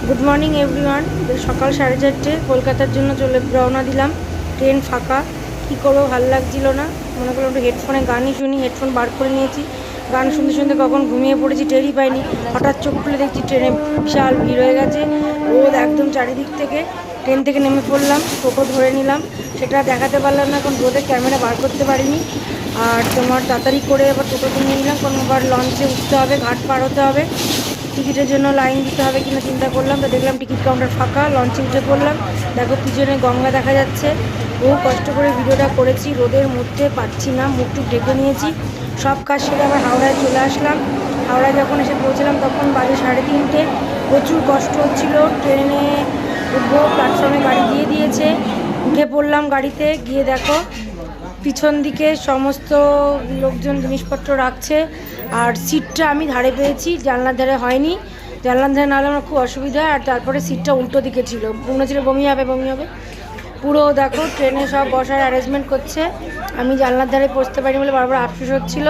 Good morning everyone. সকাল 4:30 কলকাতার জন্য রওনা দিলাম। ট্রেন ফাঁকা, কী করবো ভালো লাগছিল না, মনে করলাম একটু হেডফোনে গানই শুনি। হেডফোন বার করে নিয়েছি, গান শুনতে শুনতে কখন ঘুমিয়ে পড়েছি টেরই পাইনি। হঠাৎ চোখ খুলে দেখছি ট্রেনে বিশাল ভিড় হয়ে গেছে, রোদ একদম চারিদিক থেকে। ট্রেন থেকে নেমে পড়লাম, টোটো ধরে নিলাম, সেটা দেখাতে পারলাম না কারণ রোদে ক্যামেরা বার করতে পারিনি। আর তোমার তাড়াতাড়ি করে আবার টোটোতে নিয়ে নিলাম, কারণ আবার লঞ্চে উঠতে হবে, ঘাট পার হতে হবে। টিকিটের জন্য লাইন দিতে হবে কিনা চিন্তা করলাম, তো দেখলাম টিকিট কাউন্টার ফাঁকা, লঞ্চে উঠে পড়লাম। দেখো পিছনে গঙ্গা দেখা যাচ্ছে। বহু কষ্ট করে ভিডিওটা করেছি, রোদের মধ্যে পাচ্ছি না, মুখটুক ঢেকে নিয়েছি। সব কাজ সেরে আবার হাওড়ায় চলে আসলাম। হাওড়ায় যখন এসে পৌঁছলাম তখন বাজে 3:30। প্রচুর কষ্ট হচ্ছিল, ট্রেনে উঠবো, প্ল্যাটফর্মে গাড়ি দিয়ে দিয়েছে। উঠে পড়লাম গাড়িতে, গিয়ে দেখো পিছন দিকে সমস্ত লোকজন জিনিসপত্র রাখছে। আর সিটটা আমি ধারে পেয়েছি, জানলার ধারে হয়নি। জানলার ধারে না হলে আমার খুব অসুবিধা। আর তারপরে সিটটা উল্টো দিকে ছিল, মনে ছিল বমি হবে বমি হবে। পুরো দেখো ট্রেনে সব বসার অ্যারেঞ্জমেন্ট করছে, আমি জানলার ধারে বসতে পারিনি বলে বারবার আফসোস হচ্ছিল,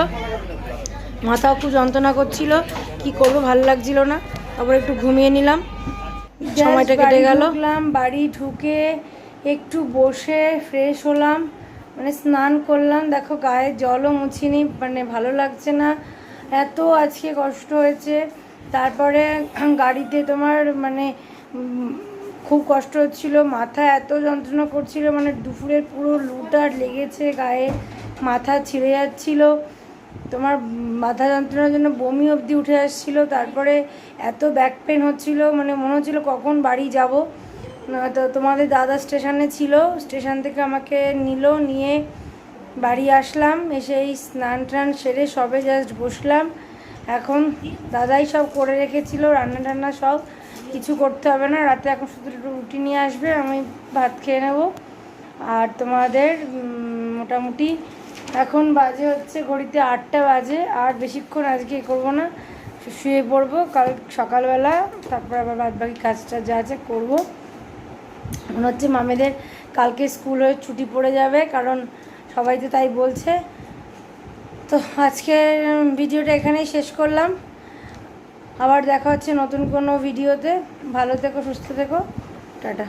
মাথাও খুব যন্ত্রণা করছিল, কি করবো ভালো লাগছিল না। তারপরে একটু ঘুমিয়ে নিলাম, সময়টা কেটে গেল। বাড়ি ঢুকে একটু বসে ফ্রেশ হলাম, মানে স্নান করলাম। দেখো গায়ে জলও মুছিনি, মানে ভালো লাগছে না, এত আজকে কষ্ট হয়েছে। তারপরে গাড়িতে তোমার মানে খুব কষ্ট হচ্ছিল, মাথা এত যন্ত্রণা করছিল, মানে দুপুরের পুরো লুটার লেগেছে গায়ে, মাথা ছিঁড়ে যাচ্ছিল, তোমার মাথা যন্ত্রণার জন্য বমি অবধি উঠে আসছিলো। তারপরে এত ব্যাক পেন হচ্ছিল, মানে মনে হচ্ছিলো কখন বাড়ি যাব। তো তোমাদের দাদা স্টেশনে ছিল, স্টেশন থেকে আমাকে নিয়ে বাড়ি আসলাম। এসে এই স্নান টান সেরে সবে জাস্ট বসলাম। এখন দাদাই সব করে রেখেছিল, রান্না টান্না সব কিছু করতে হবে না, রাতে এখন শুধু একটু রুটি নিয়ে আসবে, আমি ভাত খেয়ে নেব। আর তোমাদের মোটামুটি এখন বাজে হচ্ছে ঘড়িতে 8টা বাজে। আর বেশিক্ষণ আজকে করবো না, শুয়ে পড়বো, কাল সকালবেলা তারপর আবার বাদবাকি কাজটা যা যা করবো। মনে হচ্ছে মামেদের কালকে স্কুল হয়ে ছুটি পড়ে যাবে, কারণ সবাই তো তাই বলছে। তো আজকের ভিডিওটা এখানেই শেষ করলাম, আবার দেখা হচ্ছে নতুন কোনো ভিডিওতে। ভালো থেকো, সুস্থ থেকো, টাটা।